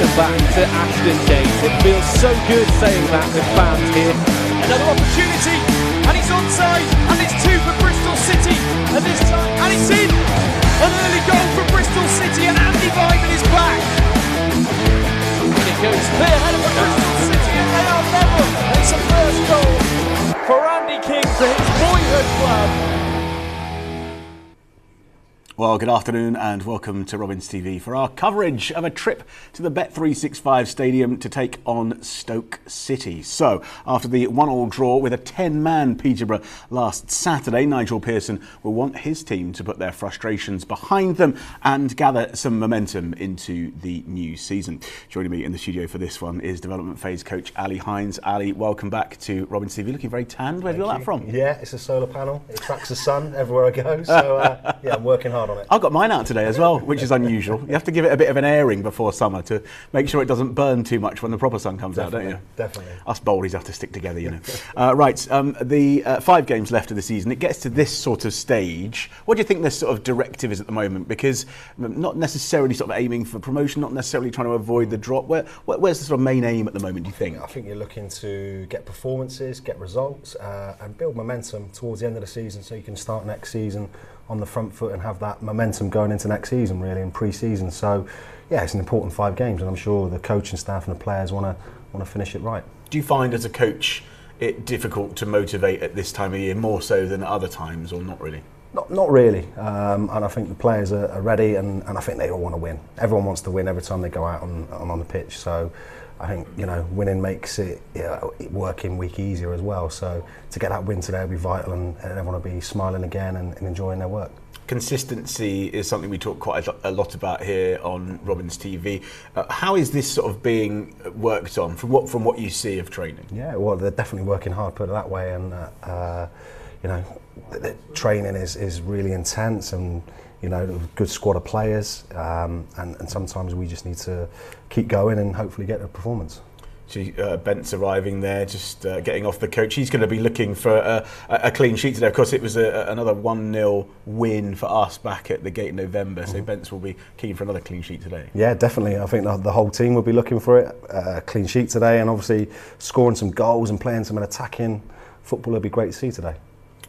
welcome back to Ashton Gate. It feels so good saying that with fans here. Another opportunity, and he's onside, and it's 2 for Bristol City, and this time, and it's in! An early goal for Bristol City, and Andy Vyman is back! And it goes clear ahead of Bristol City, and they are level! It's a first goal for Andy King for his boyhood club. Well, good afternoon and welcome to Robins TV for our coverage of a trip to the Bet365 Stadium to take on Stoke City. So, after the 1-1 draw with a 10-man Peterborough last Saturday, Nigel Pearson will want his team to put their frustrations behind them and gather some momentum into the new season. Joining me in the studio for this one is development phase coach Ali Hines. Ali, welcome back to Robins TV. Looking very tanned. Where have you got that from? Yeah, it's a solar panel. It tracks the sun everywhere I go. So, yeah, I'm working hard on it. I've got mine out today as well, which is unusual. You have to give it a bit of an airing before summer to make sure it doesn't burn too much when the proper sun comes out, don't you? Definitely. Us Boldies have to stick together, you know. The 5 games left of the season, it gets to this sort of stage. What do you think this sort of directive is at the moment? Because not necessarily sort of aiming for promotion, not necessarily trying to avoid the drop. Where's the sort of main aim at the moment, do you think? I think you're looking to get performances, get results, and build momentum towards the end of the season so you can start next season on the front foot and have that momentum going into next season, really, in pre-season. So, yeah, it's an important 5 games, and I'm sure the coaching staff and the players want to finish it right. Do you find, as a coach, it difficult to motivate at this time of year more so than other times, or not really? Not really, and I think the players are ready, and I think they all want to win. Everyone wants to win every time they go out on the pitch. So I think, you know, winning makes it working week easier as well. So to get that win today will be vital, and everyone will be smiling again and enjoying their work. Consistency is something we talk quite a lot about here on Robins TV. How is this sort of being worked on from what you see of training? Yeah, well, they're definitely working hard, put it that way, and you know, the training is really intense, and you know, a good squad of players, and sometimes we just need to keep going and hopefully get a performance. Bent's arriving there, just getting off the coach. He's going to be looking for a clean sheet today. Of course, it was another 1-0 win for us back at the gate in November, so Bent's will be keen for another clean sheet today. Yeah, definitely. I think the whole team will be looking for it. A clean sheet today, and obviously scoring some goals and playing some attacking football will be great to see today.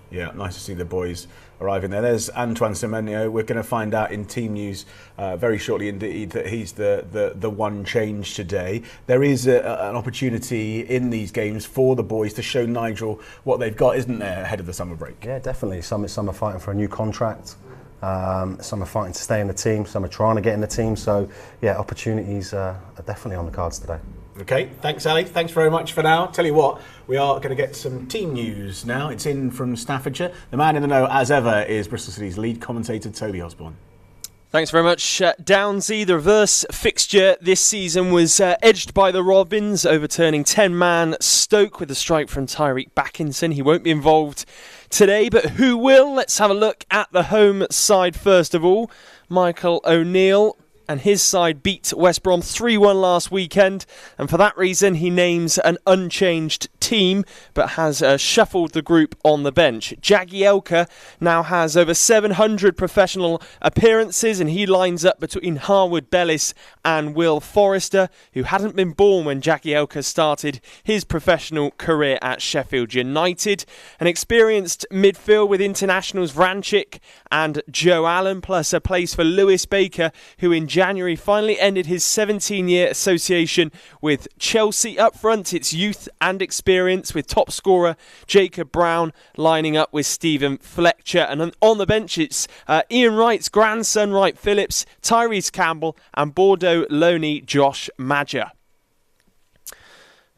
Yeah, nice to see the boys arriving there. There's Antoine Semenyo. We're going to find out in team news very shortly indeed that he's the one change today. There is an opportunity in these games for the boys to show Nigel what they've got, isn't there, ahead of the summer break? Yeah, definitely. Some are fighting for a new contract. Some are fighting to stay in the team. Some are trying to get in the team. So, yeah, opportunities are definitely on the cards today. Okay, thanks Ali, thanks very much for now. Tell you what, we are going to get some team news now. It's in from Staffordshire. The man in the know as ever is Bristol City's lead commentator Toby Osborne. Thanks very much, Downsy. The reverse fixture this season was edged by the Robins, overturning 10-man Stoke with a strike from Tyreek Backinson. He won't be involved today, but who will? Let's have a look at the home side first of all. Michael O'Neill and his side beat West Brom 3-1 last weekend, and for that reason he names an unchanged team but has shuffled the group on the bench. Jagielka now has over 700 professional appearances, and he lines up between Harwood Bellis and Will Forrester, who hadn't been born when Jagielka started his professional career at Sheffield United. An experienced midfield with internationals Vrancic and Joe Allen, plus a place for Lewis Baker, who in January finally ended his 17-year association with Chelsea. Up front, it's youth and experience, with top scorer Jacob Brown lining up with Stephen Fletcher. And on the bench, it's Ian Wright's grandson, Wright Phillips, Tyrese Campbell and Bordeaux loanee Josh Madger.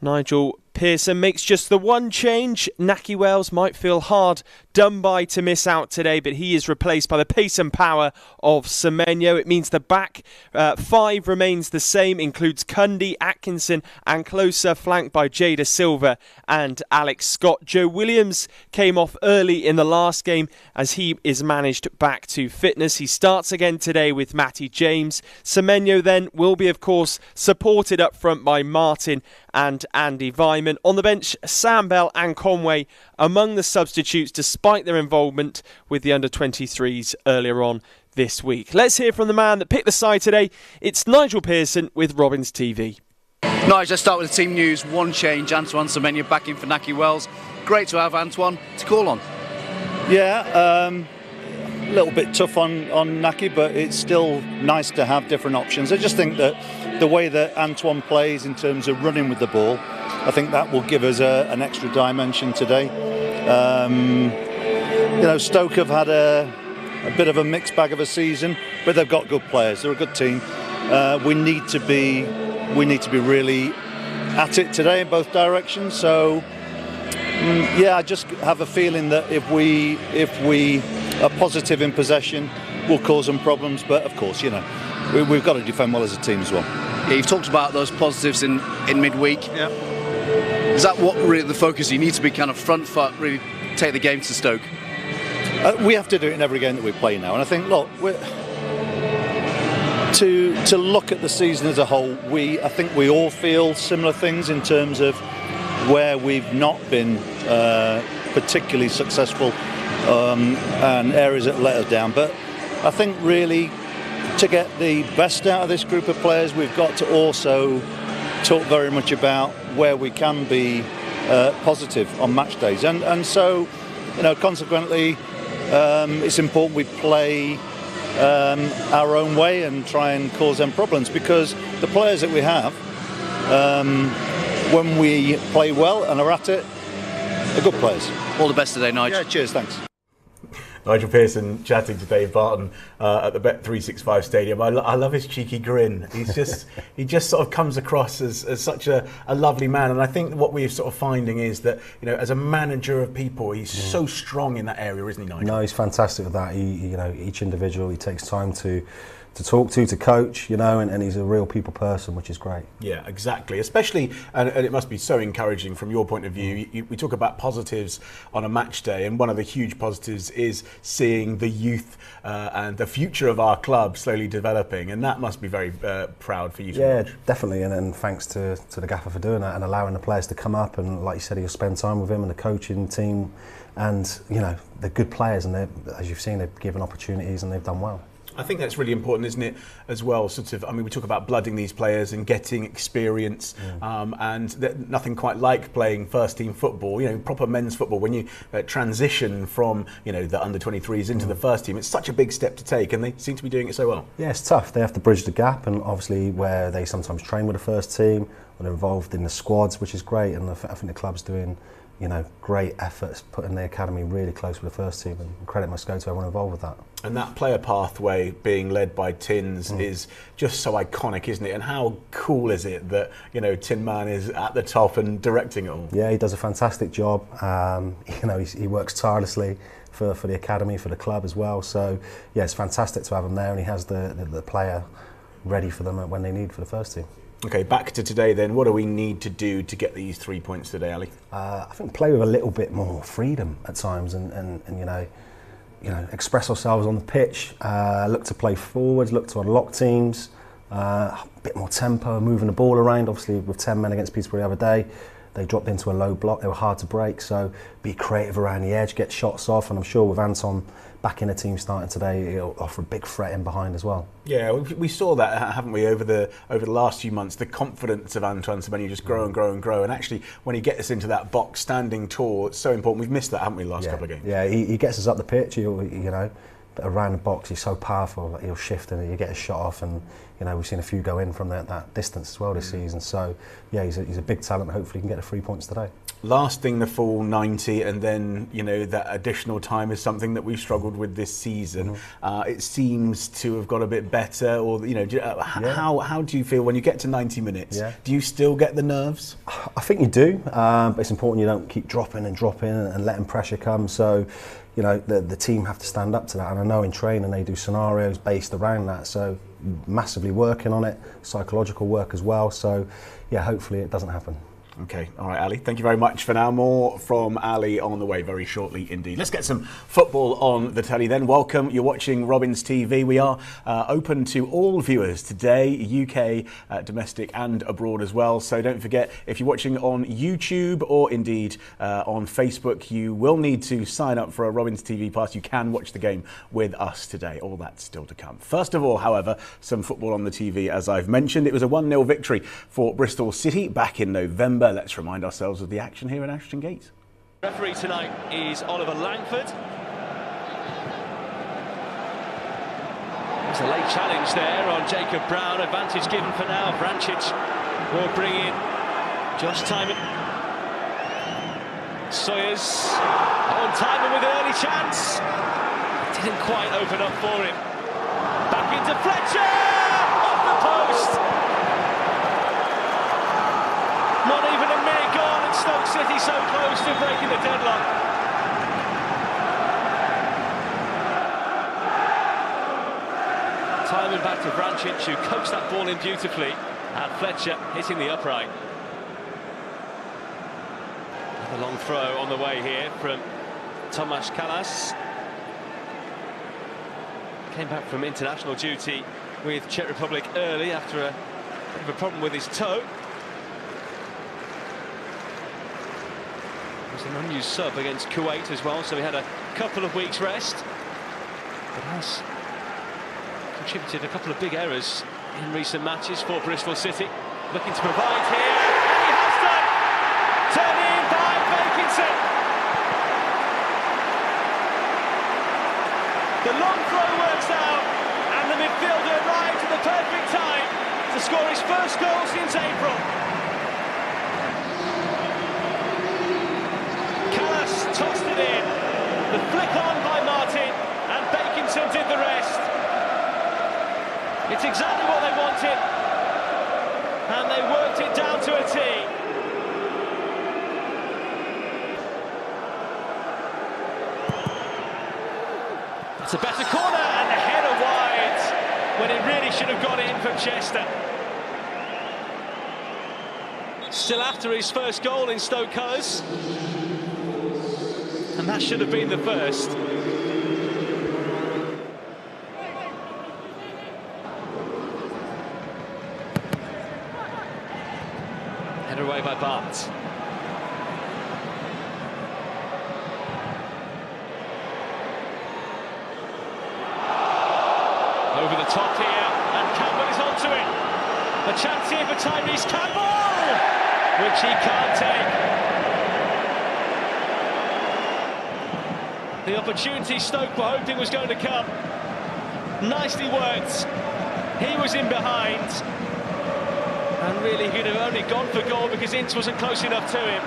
Nigel Pearson makes just the one change. Nahki Wells might feel hard done by to miss out today, but he is replaced by the pace and power of Semenyo. It means the back 5 remains the same, includes Cundy, Atkinson and Closer, flanked by Jada Silva and Alex Scott. Joe Williams came off early in the last game as he is managed back to fitness. He starts again today with Matty James. Semenyo then will be, of course, supported up front by Martin and Andy Vyman. On the bench, Sam Bell and Conway among the substitutes, despite their involvement with the under-23s earlier on this week. Let's hear from the man that picked the side today. It's Nigel Pearson with Robins TV. Nigel, let's start with the team news. One change, Antoine Semenyo back in for Nahki Wells. Great to have Antoine to call on. Yeah, a little bit tough on Nahki, but it's still nice to have different options. I just think that the way that Antoine plays in terms of running with the ball, I think that will give us an extra dimension today. Stoke have had a bit of a mixed bag of a season, but they've got good players. They're a good team. We need to be really at it today in both directions. So, I just have a feeling that if we are positive in possession, we'll cause them problems. But of course, we've got to defend well as a team as well. Yeah, you've talked about those positives in midweek. Yeah. Is that what really the focus? You need to be kind of front foot, really take the game to Stoke. We have to do it in every game that we play now, and I think, look, to look at the season as a whole, I think we all feel similar things in terms of where we've not been particularly successful and areas that let us down. But I think really to get the best out of this group of players, we've got to also talk very much about where we can be positive on match days, and so consequently it's important we play our own way and try and cause them problems, because the players that we have, when we play well and are at it, are good players. All the best today, Nigel. Yeah, cheers, thanks. Nigel Pearson chatting to Dave Barton at the Bet365 Stadium. I love his cheeky grin. He just sort of comes across as such a lovely man. And I think what we're sort of finding is that, as a manager of people, he's so strong in that area, isn't he, Nigel? No, he's fantastic with that. Each individual he takes time to talk to coach, and he's a real people person, which is great. Yeah, exactly. Especially, and it must be so encouraging from your point of view. We talk about positives on a match day, and one of the huge positives is seeing the youth and the future of our club slowly developing, and that must be very proud for you to watch. Yeah, definitely, and thanks to the gaffer for doing that and allowing the players to come up, and like you said, he'll spend time with him and the coaching team, and they're good players, and as you've seen, they've given opportunities and they've done well. I think that's really important, isn't it, as well? We talk about blooding these players and getting experience, and nothing quite like playing first-team football, proper men's football. When you transition from, the under-23s into the first team, it's such a big step to take, and they seem to be doing it so well. Yeah, it's tough. They have to bridge the gap, and obviously where they sometimes train with the first team, or they're involved in the squads, which is great, and I think the club's doing great efforts, putting the academy really close with the first team, and credit must go to everyone involved with that. And that player pathway being led by Tins is just so iconic, isn't it? And how cool is it that, Tin Man is at the top and directing it all? Yeah, he does a fantastic job. He works tirelessly for the academy, for the club as well. So, yeah, it's fantastic to have him there, and he has the player ready for them when they need for the first team. Okay, back to today then. What do we need to do to get these 3 points today, Ali? I think play with a little bit more freedom at times, and express ourselves on the pitch. Look to play forwards, look to unlock teams. A bit more tempo, moving the ball around. Obviously, with 10 men against Peterborough the other day, they dropped into a low block. They were hard to break, so be creative around the edge, get shots off, and I'm sure with Anton back in the team starting today, he'll offer a big threat in behind as well. Yeah, we saw that, haven't we, over the last few months, the confidence of Antoine Semenyo just grow and grow and grow, and actually when he gets into that box standing tall, it's so important. We've missed that, haven't we, the last couple of games? Yeah, he gets us up the pitch, but around the box he's so powerful, like he'll shift and he'll get a shot off, and we've seen a few go in from that distance as well this season. So yeah, he's a big talent. Hopefully he can get the 3 points today. Lasting the full 90 and then that additional time is something that we've struggled with this season. It seems to have got a bit better, or how do you feel when you get to 90 minutes? Do you still get the nerves? I think you do, but it's important you don't keep dropping and letting pressure come. So the team have to stand up to that, and I know in training they do scenarios based around that, so massively working on it, psychological work as well. So yeah, hopefully it doesn't happen. Okay, all right, Ali. Thank you very much for now. More from Ali on the way very shortly indeed. Let's get some football on the telly then. Welcome. You're watching Robins TV. We are open to all viewers today, UK, domestic and abroad as well. So don't forget, if you're watching on YouTube or indeed on Facebook, you will need to sign up for a Robins TV Pass. You can watch the game with us today. All that's still to come. First of all, however, some football on the TV. As I've mentioned, it was a 1-0 victory for Bristol City back in November. Let's remind ourselves of the action here in Ashton Gate. Referee tonight is Oliver Langford. There's a late challenge there on Jacob Brown. Advantage given for now. Vrancic will bring in Josh Timon. Sawyers on Timon with an early chance. It didn't quite open up for him. Back into Fletcher! Off the post! Not even a minute gone and Stoke City so close to breaking the deadlock. Timon back to Vrancic, who coaxed that ball in beautifully, and Fletcher hitting the upright. A long throw on the way here from Tomasz Kalas. Came back from international duty with Czech Republic early after a bit of a problem with his toe. Was an unused sub against Kuwait as well, so he had a couple of weeks rest. But has contributed a couple of big errors in recent matches for Bristol City. Looking to provide here, and he has done! Turned in by Bakinson. The long throw works out, and the midfielder arrives at the perfect time to score his first goal since April. Tossed it in, the flick on by Martin, and Bakinson did the rest. It's exactly what they wanted, and they worked it down to a T. It's a better corner, and the header wide, when it really should have gone in from Chester. Still after his first goal in Stoke colours. And that should have been the first. Headed away by Bart. Over the top here, and Campbell is onto it. A chance here for Tyrese Campbell, which he can't take. The opportunity Stoke were hoping was going to come. Nicely worked. He was in behind. And really, he could have only gone for goal because Ince wasn't close enough to him.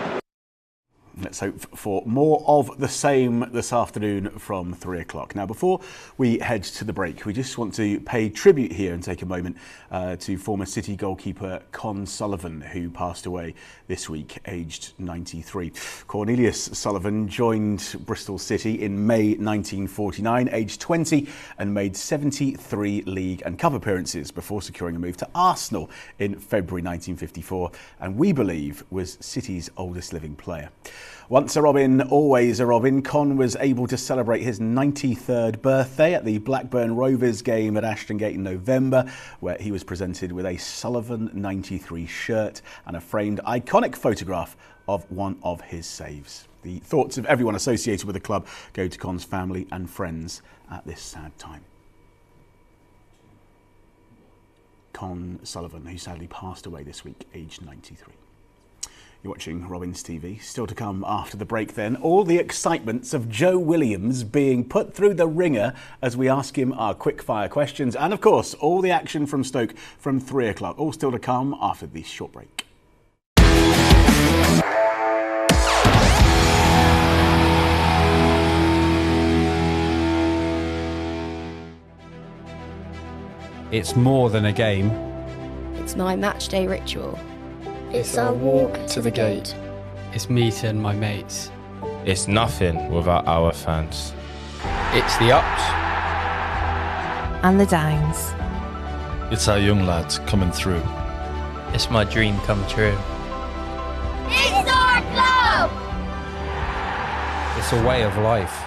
Let's hope for more of the same this afternoon from 3 o'clock. Now, before we head to the break, we just want to pay tribute here and take a moment to former City goalkeeper Con Sullivan, who passed away this week, aged 93. Cornelius Sullivan joined Bristol City in May 1949, aged 20, and made 73 league and cup appearances before securing a move to Arsenal in February 1954, and we believe was City's oldest living player. Once a Robin, always a Robin. Con was able to celebrate his 93rd birthday at the Blackburn Rovers game at Ashton Gate in November, where he was presented with a Sullivan 93 shirt and a framed iconic photograph of one of his saves. The thoughts of everyone associated with the club go to Con's family and friends at this sad time. Con Sullivan, who sadly passed away this week, aged 93. You're watching Robins TV. Still to come after the break then, all the excitements of Joe Williams being put through the ringer as we ask him our quick-fire questions, and of course all the action from Stoke from 3 o'clock. All still to come after this short break. It's more than a game. It's my match day ritual. It's our walk to the gate. It's meeting my mates. It's nothing without our fans. It's the ups and the downs. It's our young lads coming through. It's my dream come true. It's a way of life.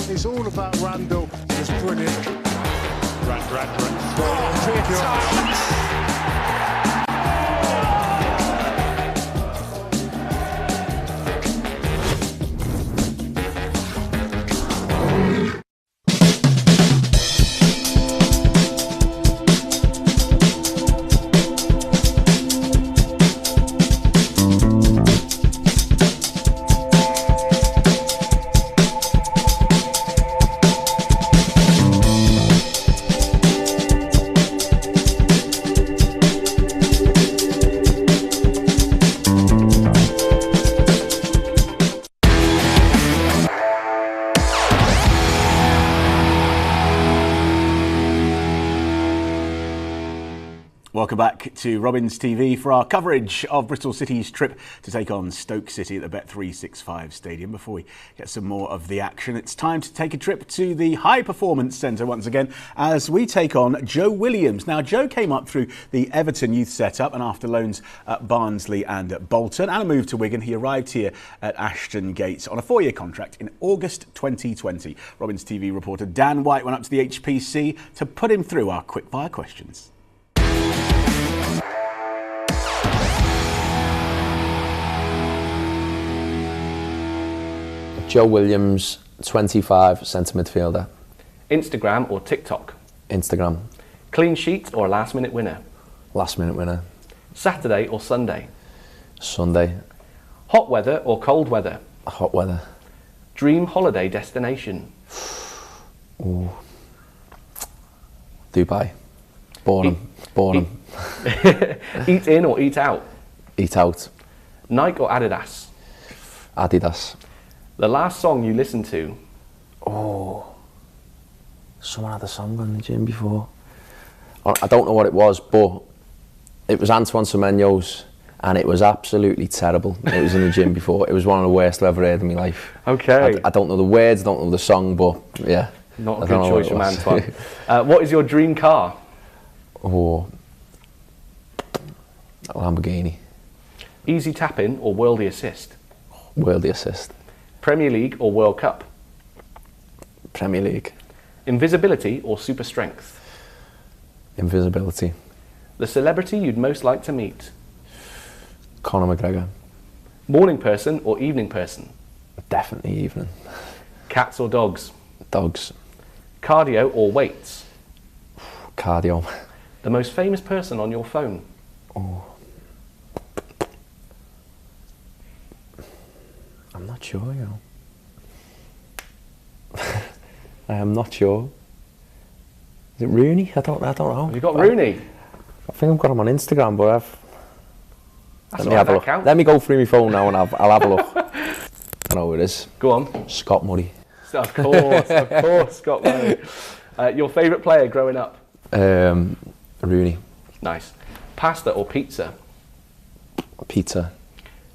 It's all about Randall. It's brilliant. Rand. Welcome back to Robins TV for our coverage of Bristol City's trip to take on Stoke City at the Bet365 Stadium. Before we get some more of the action, it's time to take a trip to the High Performance Centre once again as we take on Joe Williams. Now, Joe came up through the Everton youth setup and after loans at Barnsley and at Bolton and a move to Wigan, he arrived here at Ashton Gate on a 4-year contract in August 2020. Robins TV reporter Dan White went up to the HPC to put him through our quickfire questions. Joe Williams, 25, centre midfielder. Instagram or TikTok? Instagram. Clean sheet or last minute winner? Last minute winner. Saturday or Sunday? Sunday. Hot weather or cold weather? Hot weather. Dream holiday destination? Ooh. Dubai. Boredom. Eat in or eat out? Eat out. Nike or Adidas? Adidas. The last song you listened to? Oh, someone had a song on the gym before. I don't know what it was, but it was Antoine Semenyo's, and it was absolutely terrible. It was in the gym before. It was one of the worst I've ever heard in my life. Okay. I don't know the words, I don't know the song, but yeah. Not a good choice from Antoine. What is your dream car? Oh, a Lamborghini. Easy tap-in or worldie assist? Worldie assist. Premier League or World Cup? Premier League. Invisibility or super strength? Invisibility. The celebrity you'd most like to meet? Conor McGregor. Morning person or evening person? Definitely evening. Cats or dogs? Dogs. Cardio or weights? Cardio. The most famous person on your phone? Oh. I'm not sure, you know. I am not sure. Is it Rooney? I don't know. Have you got Rooney? I think I've got him on Instagram, but Let me have a look. Let me go through my phone now and I'll have a look. I know who it is. Go on. Scott Murray. Of course, Scott Murray. Your favourite player growing up? Rooney. Nice. Pasta or pizza? Pizza.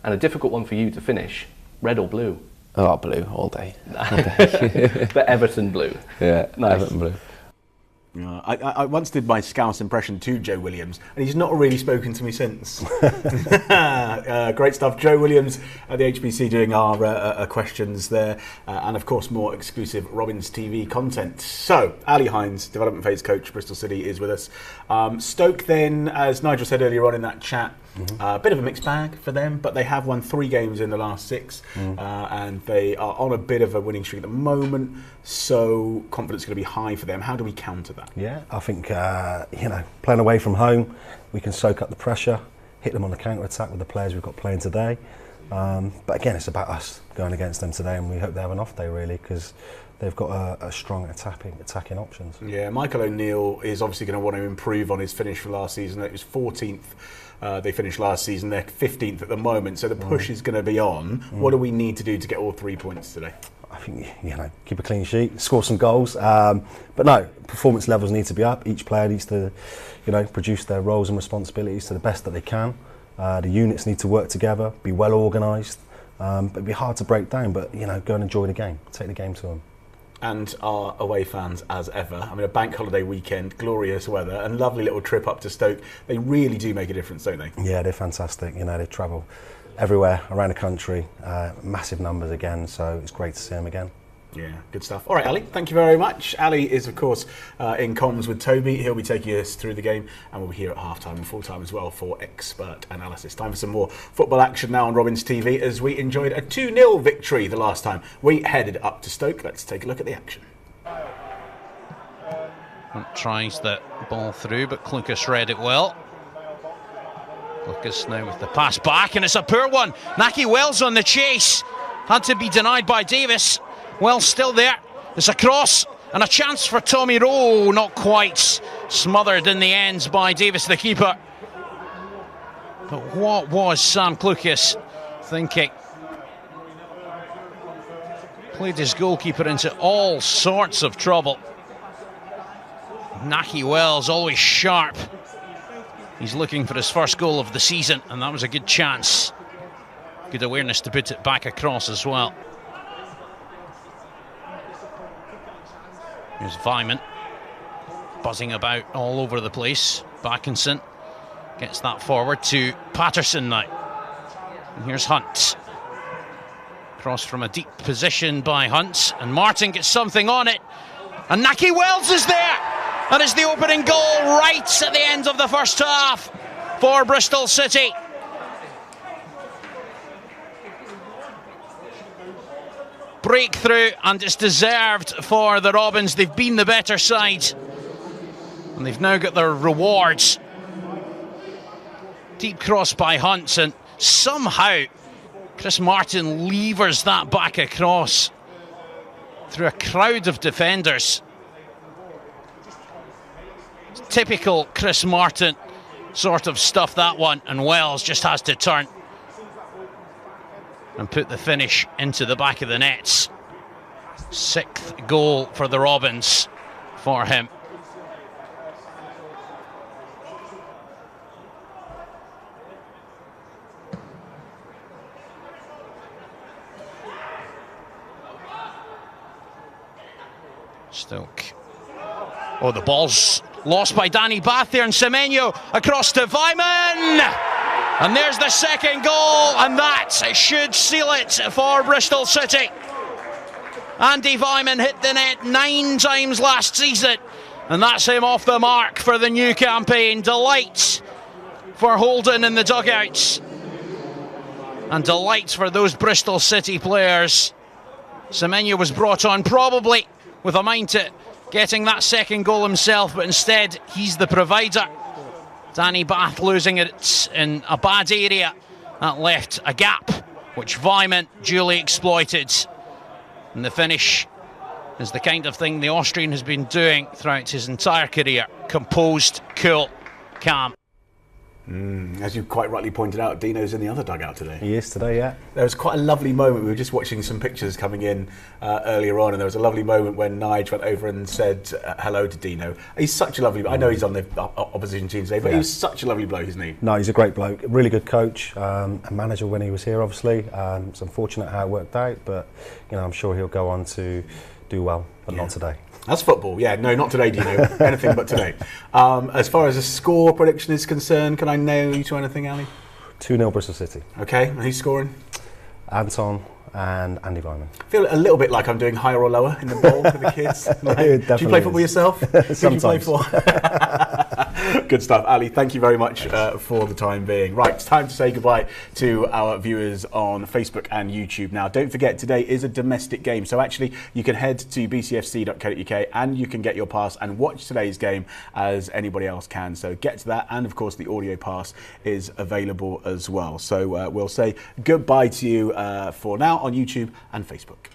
And a difficult one for you to finish. Red or blue? Oh, blue, all day. The Everton blue. Yeah, nice. Everton blue. I once did my Scouse impression to Joe Williams, and he's not really spoken to me since. Great stuff. Joe Williams at the HBC doing our questions there, and of course more exclusive Robins TV content. So, Ali Hines, development phase coach, Bristol City, is with us. Stoke then, as Nigel said earlier on in that chat, a bit of a mixed bag for them, but they have won 3 games in the last 6, and they are on a bit of a winning streak at the moment, so confidence is going to be high for them. How do we counter that? Yeah, I think, playing away from home, we can soak up the pressure, hit them on the counter-attack with the players we've got playing today. But again, it's about us going against them today, and we hope they have an off day, really, because they've got a strong attacking options. Yeah, Michael O'Neill is obviously going to want to improve on his finish from last season. It was 14th. They finished last season. They're 15th at the moment, so the push is going to be on. What do we need to do to get all 3 points today? I think, keep a clean sheet, score some goals. But no, performance levels need to be up. Each player needs to, produce their roles and responsibilities to the best that they can. The units need to work together, be well organised. It'd be hard to break down, but go and enjoy the game. Take the game to them. And our away fans as ever. I mean, a bank holiday weekend, glorious weather, and lovely little trip up to Stoke. They really do make a difference, don't they? Yeah, they're fantastic. They travel everywhere around the country, massive numbers again, so it's great to see them again. Yeah, good stuff. All right, Ali, thank you very much. Ali is, of course, in comms with Toby. He'll be taking us through the game, and we'll be here at half-time and full-time as well for expert analysis. Time for some more football action now on Robins TV, as we enjoyed a 2-0 victory the last time we headed up to Stoke. Let's take a look at the action. Tries the ball through, but Clucas read it well. Clucas now with the pass back, and it's a poor one. Naki Wells on the chase. Had to be denied by Davis. Wells still there. There's a cross and a chance for Tommy Rowe. Not quite. Smothered in the ends by Davis, the keeper. But what was Sam Clucas thinking? Played his goalkeeper into all sorts of trouble. Naki Wells always sharp. He's looking for his first goal of the season, and that was a good chance. Good awareness to put it back across as well. Here's Vyman, buzzing about all over the place. Backinson gets that forward to Patterson now. And here's Hunt. Cross from a deep position by Hunt, and Martin gets something on it. And Naki Wells is there! And it's the opening goal right at the end of the first half for Bristol City. Breakthrough, and it's deserved for the Robins. They've been the better side, and they've now got their rewards. Deep cross by Hunt, and somehow Chris Martin levers that back across through a crowd of defenders. It's typical Chris Martin sort of stuff, that one, and Wells just has to turn and put the finish into the back of the nets. 6th goal for the Robins for him. Stoke. Oh, the ball's lost by Danny Bath there, and Semenyo across to Vyman! And there's the second goal, and that should seal it for Bristol City. Andy Vyman hit the net 9 times last season, and that's him off the mark for the new campaign. Delight for Holden in the dugouts, and delight for those Bristol City players. Semenyo was brought on probably with a mind to getting that second goal himself, but instead he's the provider. Danny Bath losing it in a bad area. That left a gap, which Vyman duly exploited. And the finish is the kind of thing the Austrian has been doing throughout his entire career. Composed, cool, calm. As you quite rightly pointed out, Dino's in the other dugout today. He is today, yeah. There was quite a lovely moment. We were just watching some pictures coming in earlier on, and there was a lovely moment when Nige went over and said hello to Dino. He's such a lovely... I know he's on the opposition team today, but he was such a lovely bloke, isn't he? No, he's a great bloke. Really good coach, a manager when he was here, obviously. It's unfortunate how it worked out, but I'm sure he'll go on to do well, but not today. That's football, yeah. No, not today, Dino. Anything but today. As far as the score prediction is concerned, can I nail you to anything, Ali? 2-0 Bristol City. Okay, and who's scoring? Anton and Andy Vyman. I feel a little bit like I'm doing higher or lower in the bowl for the kids. Like, do you play football yourself? Sometimes. Who do you play for? Good stuff. Ali, thank you very much for the time being. Right, it's time to say goodbye to our viewers on Facebook and YouTube now. Don't forget, today is a domestic game, so actually you can head to bcfc.co.uk and you can get your pass and watch today's game as anybody else can. So get to that, and of course the audio pass is available as well. So we'll say goodbye to you for now on YouTube and Facebook.